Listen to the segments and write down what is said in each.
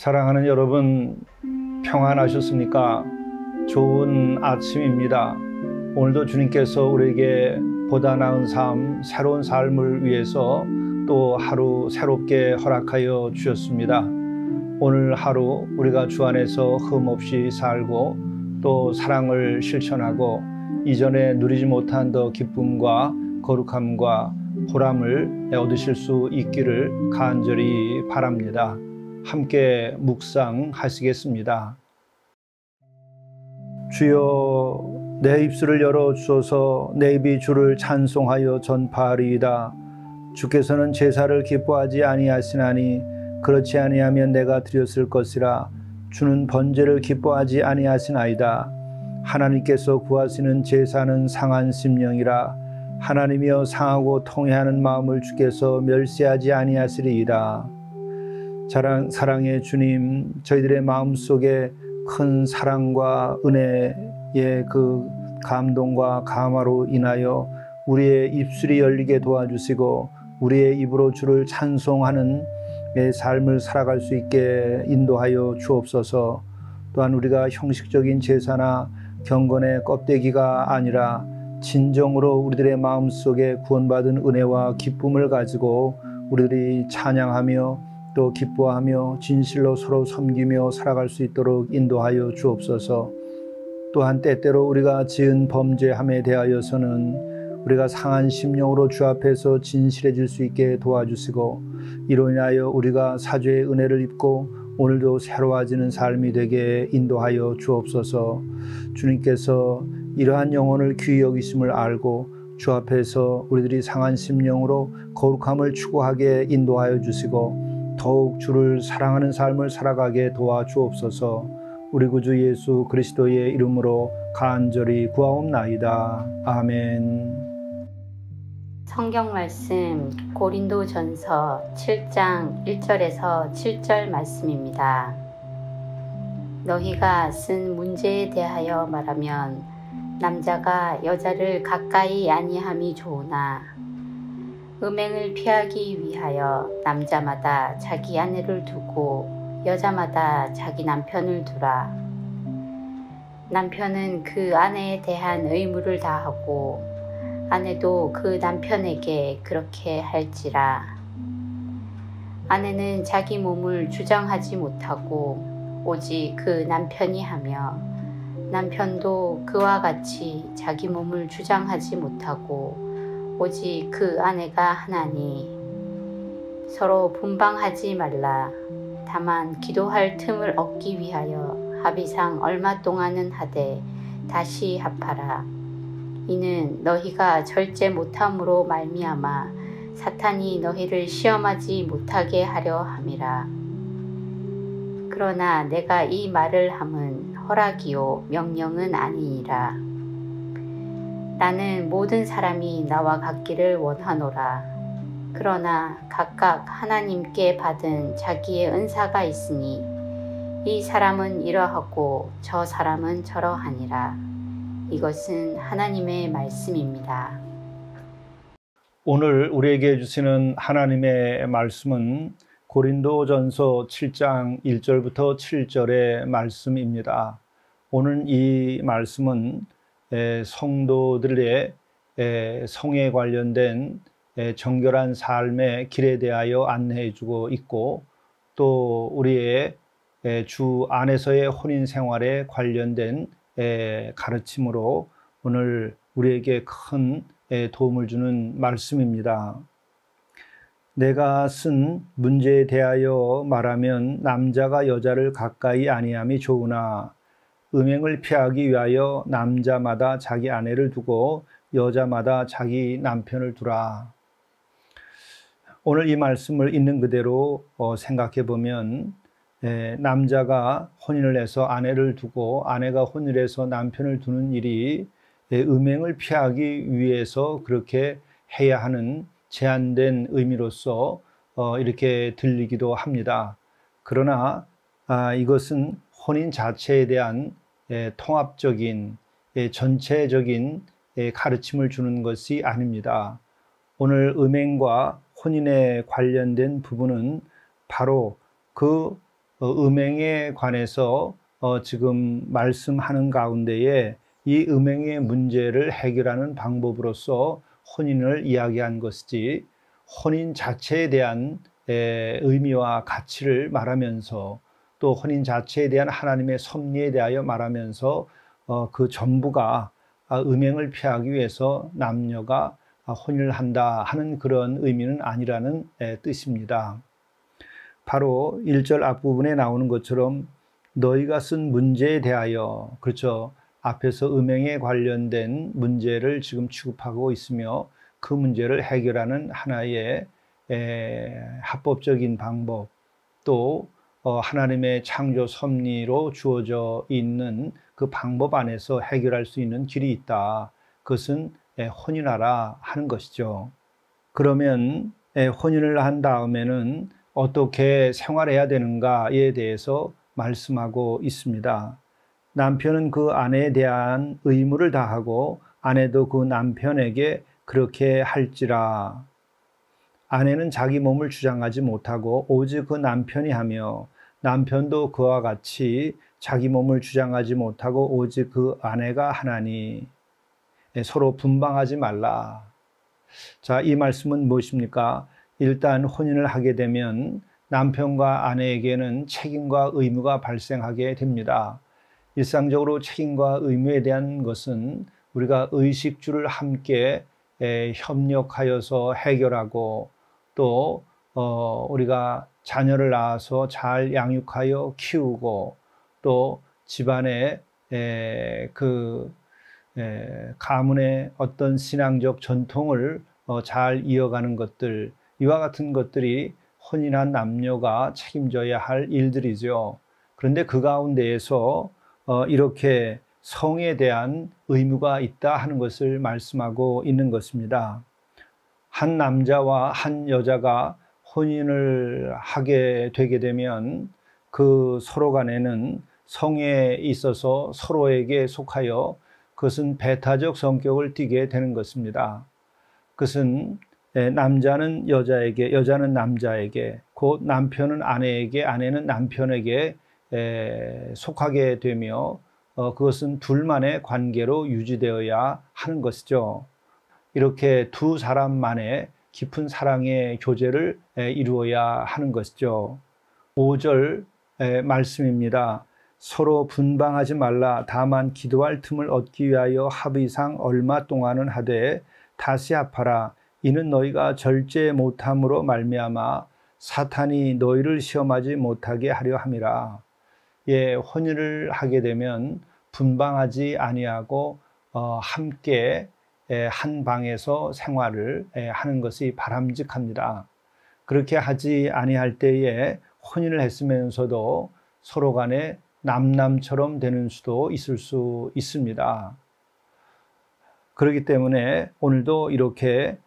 사랑하는 여러분, 평안하셨습니까? 좋은 아침입니다. 오늘도 주님께서 우리에게 보다 나은 삶, 새로운 삶을 위해서 또 하루 새롭게 허락하여 주셨습니다. 오늘 하루 우리가 주 안에서 흠없이 살고 또 사랑을 실천하고 이전에 누리지 못한 더 기쁨과 거룩함과 보람을 얻으실 수 있기를 간절히 바랍니다. 함께 묵상하시겠습니다. 주여, 내 입술을 열어주소서. 내 입이 주를 찬송하여 전파하리이다. 주께서는 제사를 기뻐하지 아니하시나니 그렇지 아니하면 내가 드렸을 것이라. 주는 번제를 기뻐하지 아니하시나이다. 하나님께서 구하시는 제사는 상한 심령이라. 하나님이여, 상하고 통회하는 마음을 주께서 멸시하지 아니하시리이다. 사랑의 주님, 저희들의 마음속에 큰 사랑과 은혜의 그 감동과 감화로 인하여 우리의 입술이 열리게 도와주시고 우리의 입으로 주를 찬송하는 내 삶을 살아갈 수 있게 인도하여 주옵소서. 또한 우리가 형식적인 제사나 경건의 껍데기가 아니라 진정으로 우리들의 마음속에 구원받은 은혜와 기쁨을 가지고 우리들이 찬양하며 또 기뻐하며 진실로 서로 섬기며 살아갈 수 있도록 인도하여 주옵소서. 또한 때때로 우리가 지은 범죄함에 대하여서는 우리가 상한 심령으로 주 앞에서 진실해질 수 있게 도와주시고 이로 인하여 우리가 사죄의 은혜를 입고 오늘도 새로워지는 삶이 되게 인도하여 주옵소서. 주님께서 이러한 영혼을 귀히 여기심을 알고 주 앞에서 우리들이 상한 심령으로 거룩함을 추구하게 인도하여 주시고 더욱 주를 사랑하는 삶을 살아가게 도와주옵소서. 우리 구주 예수 그리스도의 이름으로 간절히 구하옵나이다. 아멘. 성경 말씀 고린도전서 7장 1절에서 7절 말씀입니다. 너희가 쓴 문제에 대하여 말하면 남자가 여자를 가까이 아니함이 좋으나 음행을 피하기 위하여 남자마다 자기 아내를 두고 여자마다 자기 남편을 두라. 남편은 그 아내에 대한 의무를 다하고 아내도 그 남편에게 그렇게 할지라. 아내는 자기 몸을 주장하지 못하고 오직 그 남편이 하며 남편도 그와 같이 자기 몸을 주장하지 못하고 오직 그 아내가 하나니. 서로 분방하지 말라. 다만 기도할 틈을 얻기 위하여 합의상 얼마 동안은 하되 다시 합하라. 이는 너희가 절제 못함으로 말미암아 사탄이 너희를 시험하지 못하게 하려 함이라. 그러나 내가 이 말을 함은 허락이요 명령은 아니니라. 나는 모든 사람이 나와 같기를 원하노라. 그러나 각각 하나님께 받은 자기의 은사가 있으니 이 사람은 이러하고 저 사람은 저러하니라. 이것은 하나님의 말씀입니다. 오늘 우리에게 주시는 하나님의 말씀은 고린도전서 7장 1절부터 7절의 말씀입니다. 오늘 이 말씀은 성도들의 성에 관련된 정결한 삶의 길에 대하여 안내해 주고 있고 또 우리의 주 안에서의 혼인 생활에 관련된 가르침으로 오늘 우리에게 큰 도움을 주는 말씀입니다. 내가 쓴 문제에 대하여 말하면 남자가 여자를 가까이 아니함이 좋으나 음행을 피하기 위하여 남자마다 자기 아내를 두고 여자마다 자기 남편을 두라. 오늘 이 말씀을 있는 그대로 생각해 보면 남자가 혼인을 해서 아내를 두고 아내가 혼인을 해서 남편을 두는 일이 음행을 피하기 위해서 그렇게 해야 하는 제한된 의미로서 이렇게 들리기도 합니다. 그러나 이것은 혼인 자체에 대한 통합적인 전체적인 가르침을 주는 것이 아닙니다. 오늘 음행과 혼인에 관련된 부분은 바로 그 음행에 관해서 지금 말씀하는 가운데에 이 음행의 문제를 해결하는 방법으로서 혼인을 이야기한 것이지, 혼인 자체에 대한 의미와 가치를 말하면서 또 혼인 자체에 대한 하나님의 섭리에 대하여 말하면서 그 전부가 음행을 피하기 위해서 남녀가 혼인을 한다 하는 그런 의미는 아니라는 뜻입니다. 바로 1절 앞부분에 나오는 것처럼 너희가 쓴 문제에 대하여, 그렇죠, 앞에서 음행에 관련된 문제를 지금 취급하고 있으며 그 문제를 해결하는 하나의 합법적인 방법, 또 하나님의 창조 섭리로 주어져 있는 그 방법 안에서 해결할 수 있는 길이 있다. 그것은 혼인하라 하는 것이죠. 그러면 혼인을 한 다음에는 어떻게 생활해야 되는가에 대해서 말씀하고 있습니다. 남편은 그 아내에 대한 의무를 다하고 아내도 그 남편에게 그렇게 할지라. 아내는 자기 몸을 주장하지 못하고 오직 그 남편이 하며 남편도 그와 같이 자기 몸을 주장하지 못하고 오직 그 아내가 하나니 서로 분방하지 말라. 자, 이 말씀은 무엇입니까? 일단 혼인을 하게 되면 남편과 아내에게는 책임과 의무가 발생하게 됩니다. 일상적으로 책임과 의무에 대한 것은 우리가 의식주를 함께 협력하여서 해결하고 또 우리가 자녀를 낳아서 잘 양육하여 키우고 또 집안의 가문의 어떤 신앙적 전통을 잘 이어가는 것들, 이와 같은 것들이 혼인한 남녀가 책임져야 할 일들이죠. 그런데 그 가운데에서 이렇게 성에 대한 의무가 있다 하는 것을 말씀하고 있는 것입니다. 한 남자와 한 여자가 혼인을 하게 되게 되면 그 서로 간에는 성에 있어서 서로에게 속하여 그것은 배타적 성격을 띠게 되는 것입니다. 그것은 남자는 여자에게, 여자는 남자에게, 곧 남편은 아내에게, 아내는 남편에게 속하게 되며 그것은 둘만의 관계로 유지되어야 하는 것이죠. 이렇게 두 사람만의 깊은 사랑의 교제를 이루어야 하는 것이죠. 5절 말씀입니다. 서로 분방하지 말라. 다만 기도할 틈을 얻기 위하여 합의상 얼마 동안은 하되 다시 합하라. 이는 너희가 절제 못함으로 말미암아 사탄이 너희를 시험하지 못하게 하려 함이라. 혼인을 하게 되면 분방하지 아니하고 함께 한 방에서 생활을 하는 것이 바람직합니다. 그렇게 하지 아니할 때에 혼인을 했으면서도 서로 간에 남남처럼 되는 수도 있을 수 있습니다. 그렇기 때문에 오늘도 이렇게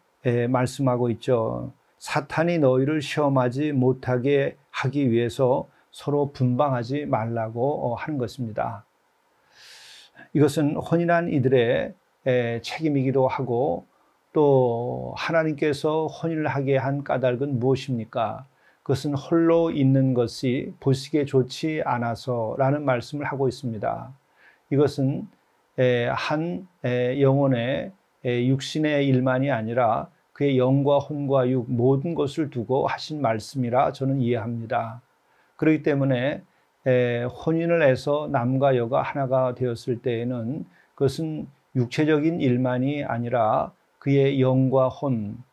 말씀하고 있죠. 사탄이 너희를 시험하지 못하게 하기 위해서 서로 분방하지 말라고 하는 것입니다. 이것은 혼인한 이들의 책임이기도 하고 또 하나님께서 혼인을 하게 한 까닭은 무엇입니까? 그것은 홀로 있는 것이 보시기에 좋지 않아서라는 말씀을 하고 있습니다. 이것은 한 영혼의 육신의 일만이 아니라 그의 영과 혼과 육 모든 것을 두고 하신 말씀이라 저는 이해합니다. 그렇기 때문에 혼인을 해서 남과 여가 하나가 되었을 때에는 그것은 육체적인 일만이 아니라 그의 영과 혼,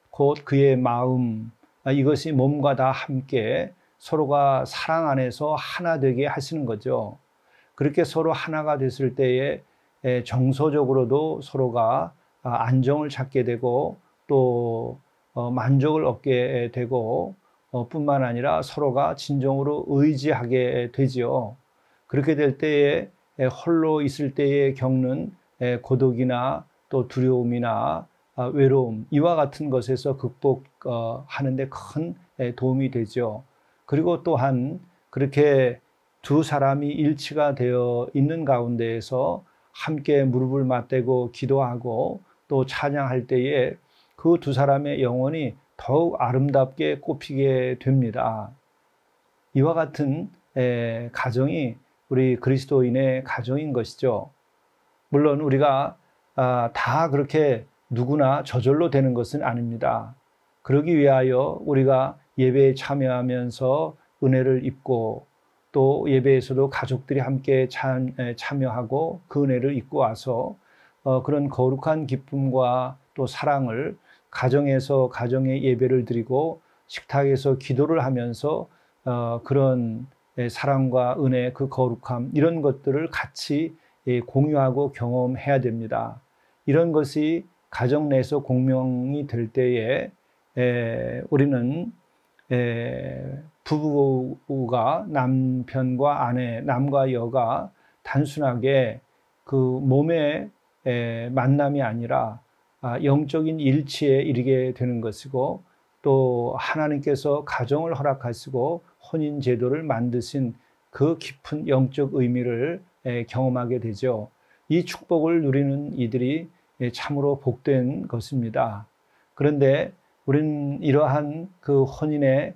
곧 그의 마음, 이것이 몸과 다 함께 서로가 사랑 안에서 하나 되게 하시는 거죠. 그렇게 서로 하나가 됐을 때에 정서적으로도 서로가 안정을 찾게 되고 또 만족을 얻게 되고 뿐만 아니라 서로가 진정으로 의지하게 되지요. 그렇게 될 때에 홀로 있을 때에 겪는 고독이나 또 두려움이나 외로움, 이와 같은 것에서 극복하는 데 큰 도움이 되죠. 그리고 또한 그렇게 두 사람이 일치가 되어 있는 가운데에서 함께 무릎을 맞대고 기도하고 또 찬양할 때에 그 두 사람의 영혼이 더욱 아름답게 꽃피게 됩니다. 이와 같은 가정이 우리 그리스도인의 가정인 것이죠. 물론 우리가 다 그렇게 누구나 저절로 되는 것은 아닙니다. 그러기 위하여 우리가 예배에 참여하면서 은혜를 입고 또 예배에서도 가족들이 함께 참여하고 그 은혜를 입고 와서 그런 거룩한 기쁨과 또 사랑을 가정에서 가정의 예배를 드리고 식탁에서 기도를 하면서 그런 사랑과 은혜, 그 거룩함 이런 것들을 같이 공유하고 경험해야 됩니다. 이런 것이 가정 내에서 공명이 될 때에 우리는 부부가 남편과 아내, 남과 여가 단순하게 그 몸의 만남이 아니라 영적인 일치에 이르게 되는 것이고 또 하나님께서 가정을 허락하시고 혼인 제도를 만드신 그 깊은 영적 의미를 경험하게 되죠. 이 축복을 누리는 이들이 참으로 복된 것입니다. 그런데 우리는 이러한 그 혼인의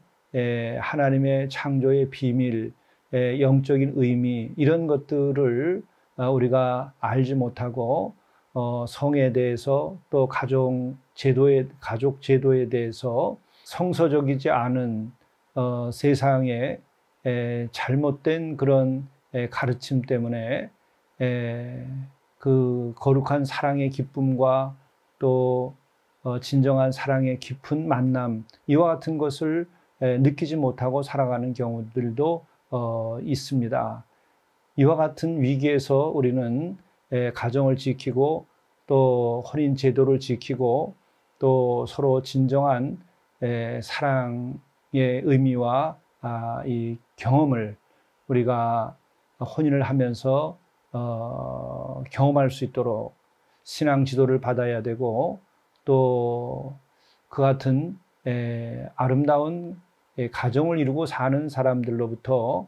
하나님의 창조의 비밀, 영적인 의미 이런 것들을 우리가 알지 못하고 성에 대해서 또 가족 제도에 대해서 성서적이지 않은 세상의 잘못된 그런 가르침 때문에 그 거룩한 사랑의 기쁨과 또 진정한 사랑의 깊은 만남 이와 같은 것을 느끼지 못하고 살아가는 경우들도 있습니다. 이와 같은 위기에서 우리는 가정을 지키고 또 혼인 제도를 지키고 또 서로 진정한 사랑의 의미와 이 경험을 우리가 혼인을 하면서 경험할 수 있도록 신앙 지도를 받아야 되고 또 그 같은 아름다운 가정을 이루고 사는 사람들로부터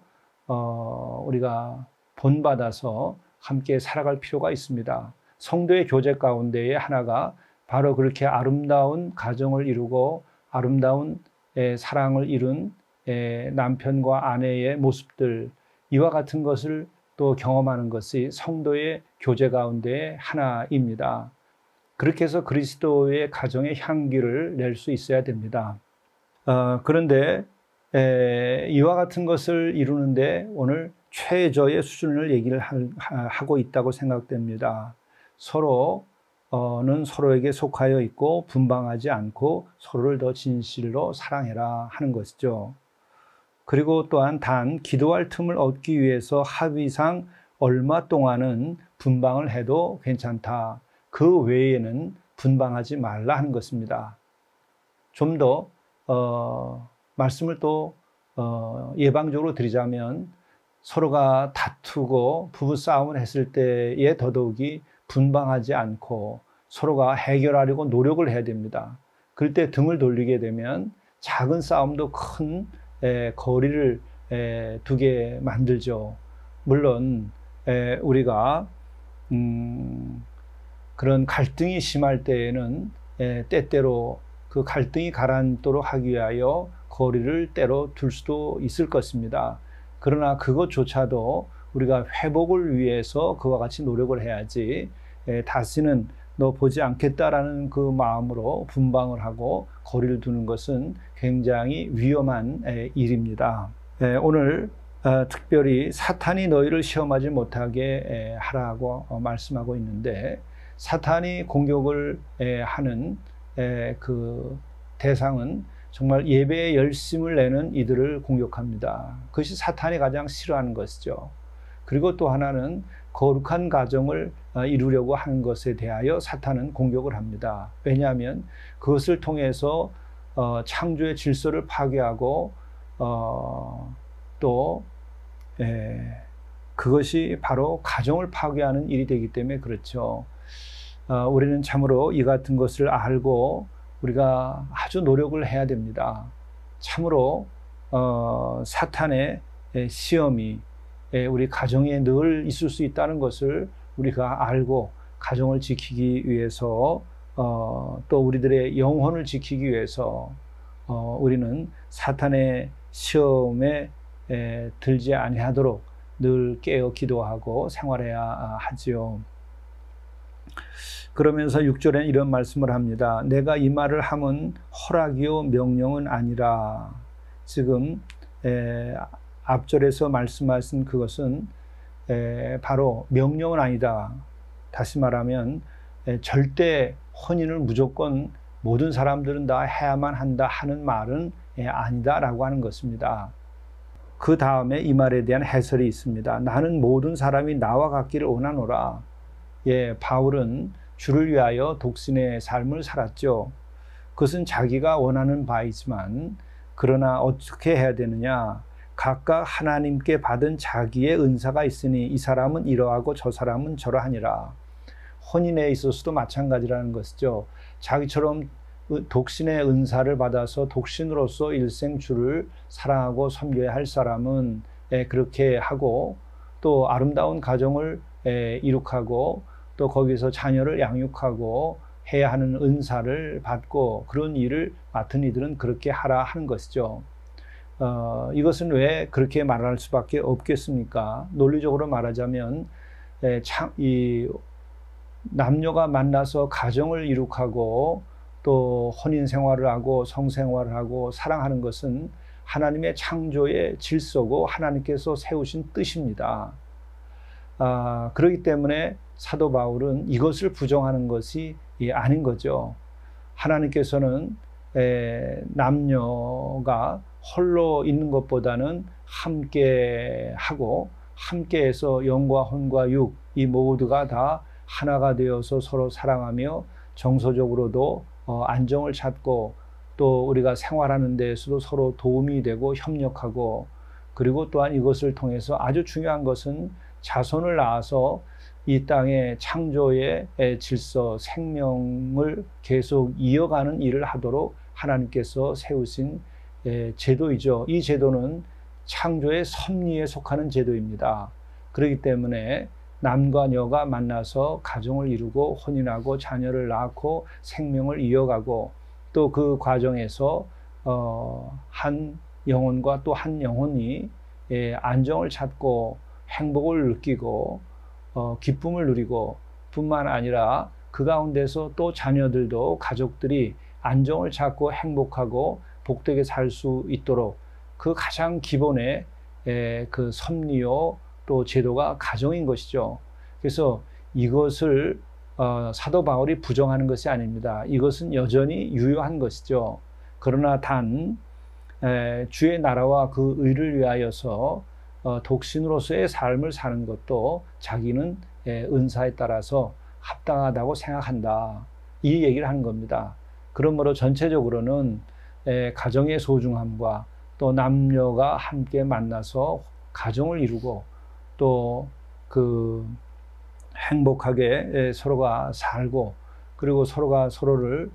우리가 본받아서 함께 살아갈 필요가 있습니다. 성도의 교제 가운데에 하나가 바로 그렇게 아름다운 가정을 이루고 아름다운 사랑을 이룬 남편과 아내의 모습들 이와 같은 것을 또 경험하는 것이 성도의 교제 가운데의 하나입니다. 그렇게 해서 그리스도의 가정의 향기를 낼 수 있어야 됩니다. 그런데 이와 같은 것을 이루는데 오늘 최저의 수준을 얘기를 하고 있다고 생각됩니다. 서로는 서로에게 속하여 있고 분방하지 않고 서로를 더 진실로 사랑해라 하는 것이죠. 그리고 또한 단 기도할 틈을 얻기 위해서 합의상 얼마 동안은 분방을 해도 괜찮다. 그 외에는 분방하지 말라 하는 것입니다. 좀 더 말씀을 또 예방적으로 드리자면 서로가 다투고 부부싸움을 했을 때에 더더욱이 분방하지 않고 서로가 해결하려고 노력을 해야 됩니다. 그럴 때 등을 돌리게 되면 작은 싸움도 큰 거리를 두게 만들죠. 물론 우리가 그런 갈등이 심할 때에는 때때로 그 갈등이 가라앉도록 하기 위하여 거리를 때로 둘 수도 있을 것입니다. 그러나 그것조차도 우리가 회복을 위해서 그와 같이 노력을 해야지 다시는 너 보지 않겠다라는 그 마음으로 분방을 하고 거리를 두는 것은 굉장히 위험한 일입니다. 오늘 특별히 사탄이 너희를 시험하지 못하게 하라고 말씀하고 있는데 사탄이 공격을 하는 그 대상은 정말 예배에 열심을 내는 이들을 공격합니다. 그것이 사탄이 가장 싫어하는 것이죠. 그리고 또 하나는 거룩한 가정을 이루려고 하는 것에 대하여 사탄은 공격을 합니다. 왜냐하면 그것을 통해서 창조의 질서를 파괴하고 또 그것이 바로 가정을 파괴하는 일이 되기 때문에 그렇죠. 우리는 참으로 이 같은 것을 알고 우리가 아주 노력을 해야 됩니다. 참으로 사탄의 시험이 우리 가정에 늘 있을 수 있다는 것을 우리가 알고 가정을 지키기 위해서 또 우리들의 영혼을 지키기 위해서 우리는 사탄의 시험에 들지 아니하도록 늘 깨어 기도하고 생활해야 하지요. 그러면서 6절에 이런 말씀을 합니다. 내가 이 말을 함은 허락이요 명령은 아니라. 지금 앞절에서 말씀하신 그것은 바로 명령은 아니다. 다시 말하면 절대 혼인을 무조건 모든 사람들은 다 해야만 한다 하는 말은 아니다라고 하는 것입니다. 그 다음에 이 말에 대한 해설이 있습니다. 나는 모든 사람이 나와 같기를 원하노라. 바울은 주를 위하여 독신의 삶을 살았죠. 그것은 자기가 원하는 바이지만 그러나 어떻게 해야 되느냐? 각각 하나님께 받은 자기의 은사가 있으니 이 사람은 이러하고 저 사람은 저러하니라. 혼인에 있어서도 마찬가지라는 것이죠. 자기처럼 독신의 은사를 받아서 독신으로서 일생 주를 사랑하고 섬겨야 할 사람은 그렇게 하고 또 아름다운 가정을 이룩하고 또 거기서 자녀를 양육하고 해야 하는 은사를 받고 그런 일을 맡은 이들은 그렇게 하라 하는 것이죠. 이것은 왜 그렇게 말할 수밖에 없겠습니까? 논리적으로 말하자면 이 남녀가 만나서 가정을 이룩하고 또 혼인 생활을 하고 성생활을 하고 사랑하는 것은 하나님의 창조의 질서고 하나님께서 세우신 뜻입니다. 그렇기 때문에 사도 바울은 이것을 부정하는 것이 아닌 거죠. 하나님께서는 남녀가 홀로 있는 것보다는 함께하고 함께해서 영과 혼과 육 이 모두가 다 하나가 되어서 서로 사랑하며 정서적으로도 안정을 찾고 또 우리가 생활하는 데에서도 서로 도움이 되고 협력하고 그리고 또한 이것을 통해서 아주 중요한 것은 자손을 낳아서 이 땅의 창조의 질서, 생명을 계속 이어가는 일을 하도록 하나님께서 세우신 제도이죠. 이 제도는 창조의 섭리에 속하는 제도입니다. 그렇기 때문에 남과 여가 만나서 가정을 이루고 혼인하고 자녀를 낳고 생명을 이어가고 또 그 과정에서 한 영혼과 또 한 영혼이 안정을 찾고 행복을 느끼고 기쁨을 누리고 뿐만 아니라 그 가운데서 또 자녀들도 가족들이 안정을 찾고 행복하고 복되게 살 수 있도록 그 가장 기본의 그 섭리요 또 제도가 가정인 것이죠. 그래서 이것을 사도 바울이 부정하는 것이 아닙니다. 이것은 여전히 유효한 것이죠. 그러나 단 주의 나라와 그 의를 위하여서 독신으로서의 삶을 사는 것도 자기는 은사에 따라서 합당하다고 생각한다. 이 얘기를 하는 겁니다. 그러므로 전체적으로는 가정의 소중함과 또 남녀가 함께 만나서 가정을 이루고 또 그 행복하게 서로가 살고 그리고 서로가 서로를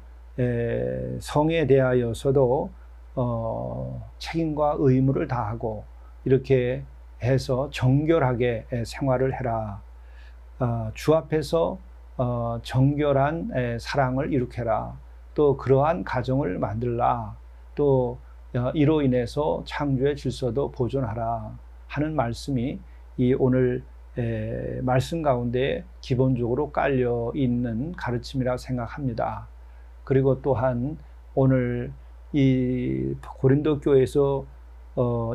성에 대하여서도 책임과 의무를 다하고 이렇게 해서 정결하게 생활을 해라. 주 앞에서 정결한 사랑을 이룩해라. 또 그러한 가정을 만들라. 또 이로 인해서 창조의 질서도 보존하라 하는 말씀이 이 오늘 말씀 가운데 기본적으로 깔려 있는 가르침이라 생각합니다. 그리고 또한 오늘 이 고린도 교회에서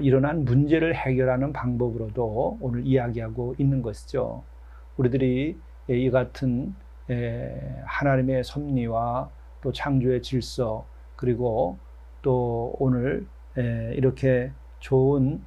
일어난 문제를 해결하는 방법으로도 오늘 이야기하고 있는 것이죠. 우리들이 이 같은 하나님의 섭리와 또 창조의 질서 그리고 또 오늘 이렇게 좋은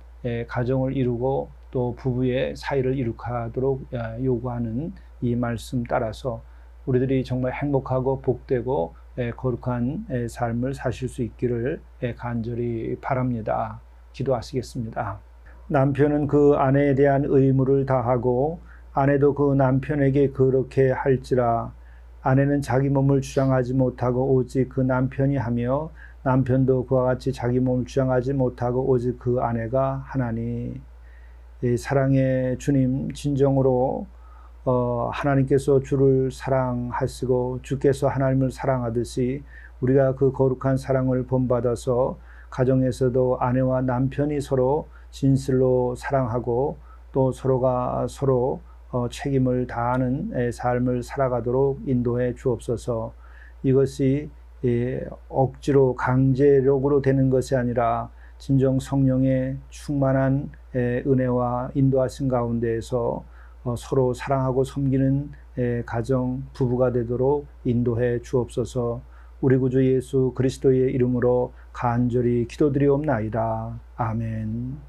가정을 이루고 또 부부의 사이를 이룩하도록 요구하는 이 말씀 따라서 우리들이 정말 행복하고 복되고 거룩한 삶을 사실 수 있기를 간절히 바랍니다. 기도하시겠습니다. 남편은 그 아내에 대한 의무를 다하고 아내도 그 남편에게 그렇게 할지라. 아내는 자기 몸을 주장하지 못하고 오직 그 남편이 하며 남편도 그와 같이 자기 몸을 주장하지 못하고 오직 그 아내가 하나니. 사랑의 주님, 진정으로 하나님께서 주를 사랑하시고 주께서 하나님을 사랑하듯이 우리가 그 거룩한 사랑을 본받아서 가정에서도 아내와 남편이 서로 진실로 사랑하고 또 서로가 서로 책임을 다하는 삶을 살아가도록 인도해 주옵소서. 이것이 억지로 강제력으로 되는 것이 아니라 진정 성령의 충만한 은혜와 인도하신 가운데에서 서로 사랑하고 섬기는 가정, 부부가 되도록 인도해 주옵소서. 우리 구주 예수 그리스도의 이름으로 간절히 기도드리옵나이다. 아멘.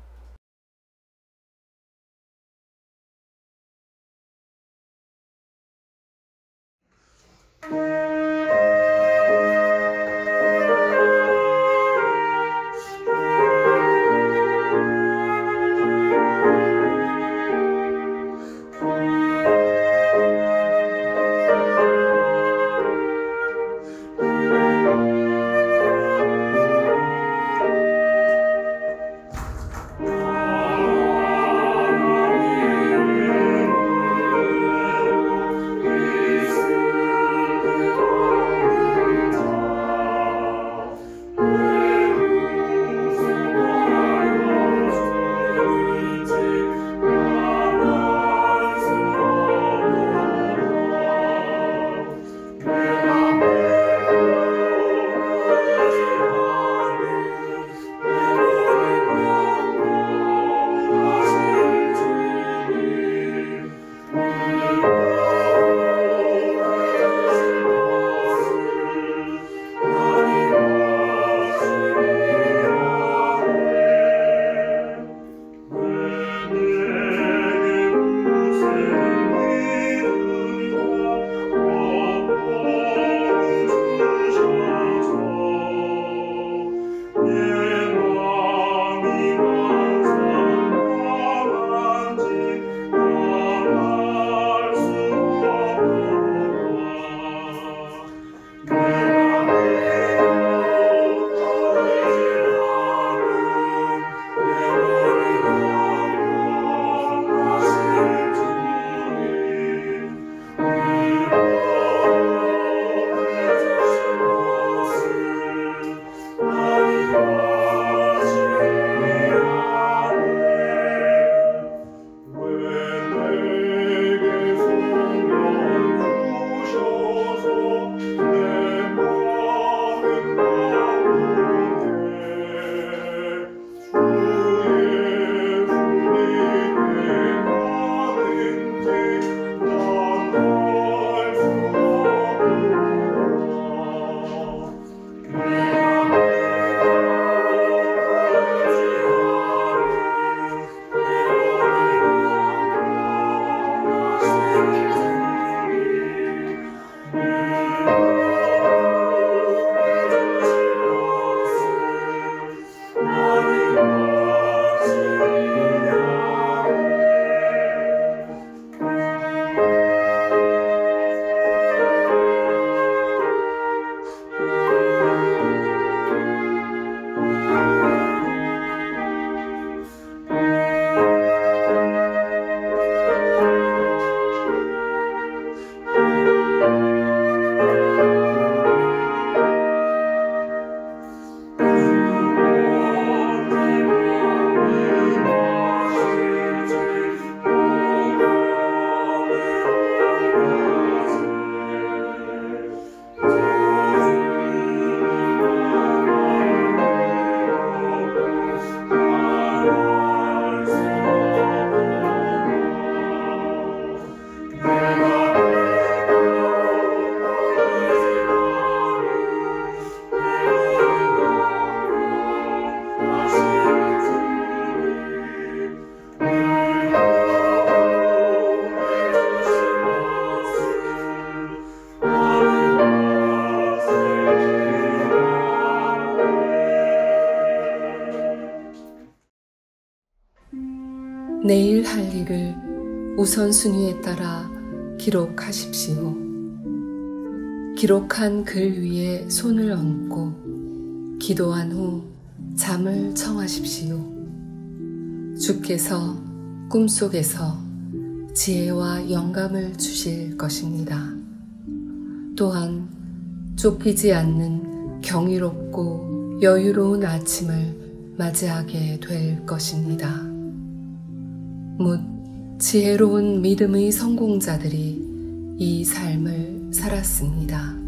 내일 할 일을 우선순위에 따라 기록하십시오. 기록한 글 위에 손을 얹고 기도한 후 잠을 청하십시오. 주께서 꿈속에서 지혜와 영감을 주실 것입니다. 또한 쫓기지 않는 경이롭고 여유로운 아침을 맞이하게 될 것입니다. 묻 지혜로운 믿음의 성공자들이 이 삶을 살았습니다.